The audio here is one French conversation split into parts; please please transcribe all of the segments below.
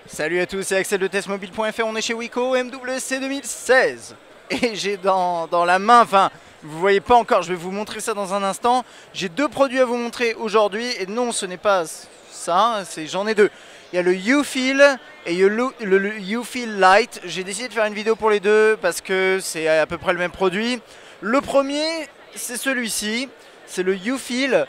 Salut à tous, c'est Axel de testmobile.fr, on est chez Wico MWC 2016. Et j'ai dans la main, enfin, vous voyez pas encore, je vais vous montrer ça dans un instant. J'ai deux produits à vous montrer aujourd'hui, et non, ce n'est pas ça, j'en ai deux. Il y a le U-Feel et le U-Feel Light. J'ai décidé de faire une vidéo pour les deux parce que c'est à peu près le même produit. Le premier, c'est celui-ci, c'est le U-Feel.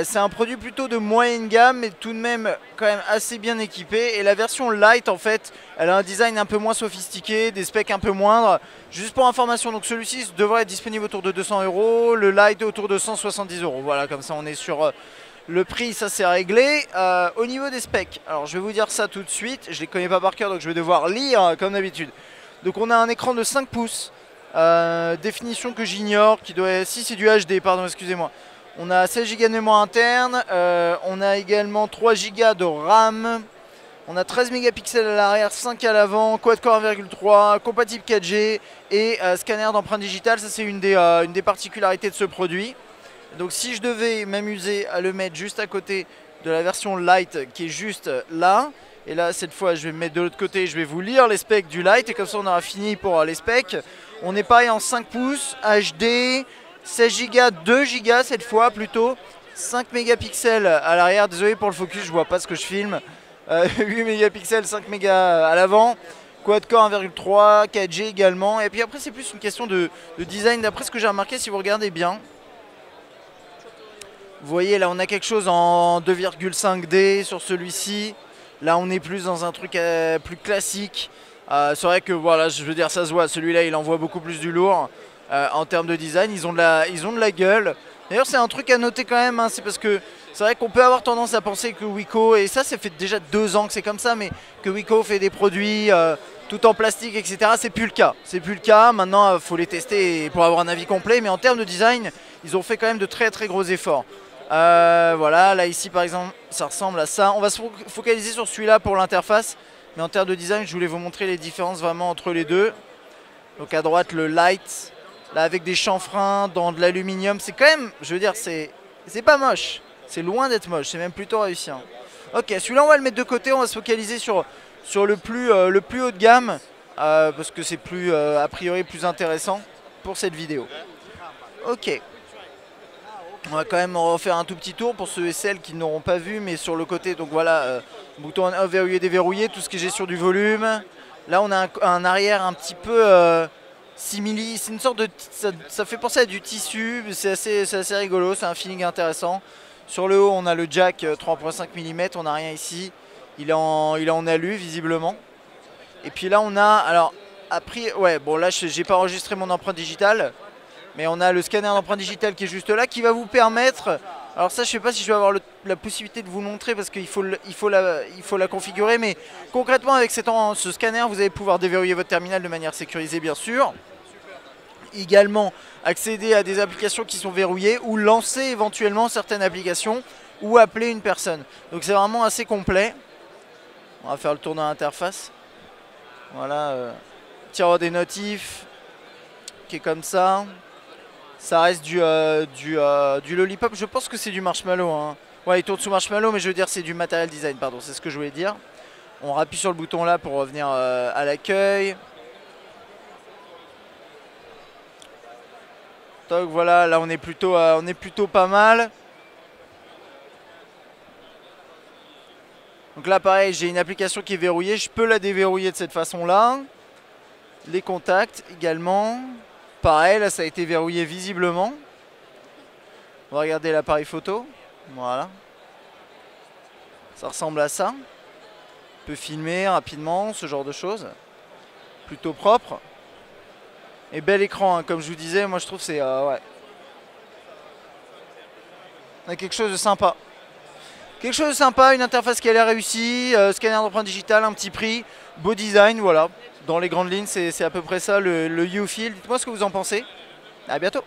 C'est un produit plutôt de moyenne gamme mais tout de même quand même assez bien équipé, et la version light en fait elle a un design un peu moins sophistiqué, des specs un peu moindres. Juste pour information, donc celui-ci devrait être disponible autour de 200 €, le light autour de 170 €. Voilà, comme ça on est sur le prix, ça c'est réglé. Au niveau des specs, alors je vais vous dire ça tout de suite, je les connais pas par cœur donc je vais devoir lire comme d'habitude. Donc on a un écran de 5 pouces, définition que j'ignore, qui doit être... si c'est du HD, pardon, excusez-moi. On a 16 Go de mémoire interne, on a également 3 Go de RAM, on a 13 mégapixels à l'arrière, 5 à l'avant, quad-core 1,3, compatible 4G et scanner d'empreinte digitale. Ça c'est une des particularités de ce produit. Donc si je devais m'amuser à le mettre juste à côté de la version light qui est juste là, et là cette fois je vais me mettre de l'autre côté, je vais vous lire les specs du light et comme ça on aura fini pour les specs. On est pareil en 5 pouces, HD, 16 Go, 2 Go cette fois plutôt, 5 mégapixels à l'arrière, désolé pour le focus, je vois pas ce que je filme, 8 mégapixels, 5 mégas à l'avant, quad-core 1,3, 4G également, et puis après c'est plus une question de design d'après ce que j'ai remarqué si vous regardez bien. Vous voyez là on a quelque chose en 2,5D sur celui-ci, là on est plus dans un truc plus classique. C'est vrai que voilà, je veux dire ça se voit, celui-là il envoie beaucoup plus du lourd. En termes de design, ils ont de la gueule. D'ailleurs c'est un truc à noter quand même, hein, c'est parce que c'est vrai qu'on peut avoir tendance à penser que Wico, et ça fait déjà 2 ans que c'est comme ça, mais que Wico fait des produits tout en plastique, etc. C'est plus le cas. C'est plus le cas, maintenant il faut les tester pour avoir un avis complet, mais en termes de design, ils ont fait quand même de très très gros efforts. Voilà, là ici par exemple, ça ressemble à ça. On va se focaliser sur celui-là pour l'interface, mais en termes de design, je voulais vous montrer les différences vraiment entre les deux. Donc à droite le light, là avec des chanfreins dans de l'aluminium, c'est quand même, je veux dire, c'est pas moche. C'est loin d'être moche, c'est même plutôt réussi. Hein. Ok, celui-là on va le mettre de côté, on va se focaliser sur le plus haut de gamme, parce que c'est plus a priori plus intéressant pour cette vidéo. Ok. On va quand même en refaire un tout petit tour pour ceux et celles qui n'auront pas vu, mais sur le côté, donc voilà, bouton on-off, verrouillé, déverrouillé, tout ce qui est gestion du volume. Là on a un arrière un petit peu simili, c'est une sorte de, ça fait penser à du tissu, c'est assez rigolo, c'est un feeling intéressant. Sur le haut on a le jack 3.5 mm, on n'a rien ici, il est en alu visiblement. Et puis là on a, alors après, ouais bon là j'ai pas enregistré mon empreinte digitale, mais on a le scanner d'empreinte digitale qui est juste là, qui va vous permettre, alors ça je sais pas si je vais avoir la possibilité de vous le montrer parce qu'il faut la configurer, mais concrètement avec ce scanner vous allez pouvoir déverrouiller votre terminal de manière sécurisée bien sûr. Également accéder à des applications qui sont verrouillées ou lancer éventuellement certaines applications ou appeler une personne. Donc c'est vraiment assez complet. On va faire le tour de l'interface. Voilà, tiroir des notifs qui est comme ça. Ça reste du Lollipop, je pense que c'est du Marshmallow. Hein. Ouais, il tourne sous Marshmallow, mais je veux dire c'est du Material Design, pardon, c'est ce que je voulais dire. On appuie sur le bouton là pour revenir à l'accueil. Donc voilà, là on est plutôt pas mal. Donc là pareil, j'ai une application qui est verrouillée, je peux la déverrouiller de cette façon là. Les contacts également. Pareil, là ça a été verrouillé visiblement. On va regarder l'appareil photo. Voilà. Ça ressemble à ça. On peut filmer rapidement, ce genre de choses. Plutôt propre. Et bel écran, hein, comme je vous disais, moi je trouve c'est ouais. On a quelque chose de sympa. Quelque chose de sympa, une interface qui a l'air réussie, scanner d'empreinte digitale, un petit prix, beau design, voilà. Dans les grandes lignes, c'est à peu près ça le U-Feel. Dites-moi ce que vous en pensez. À bientôt.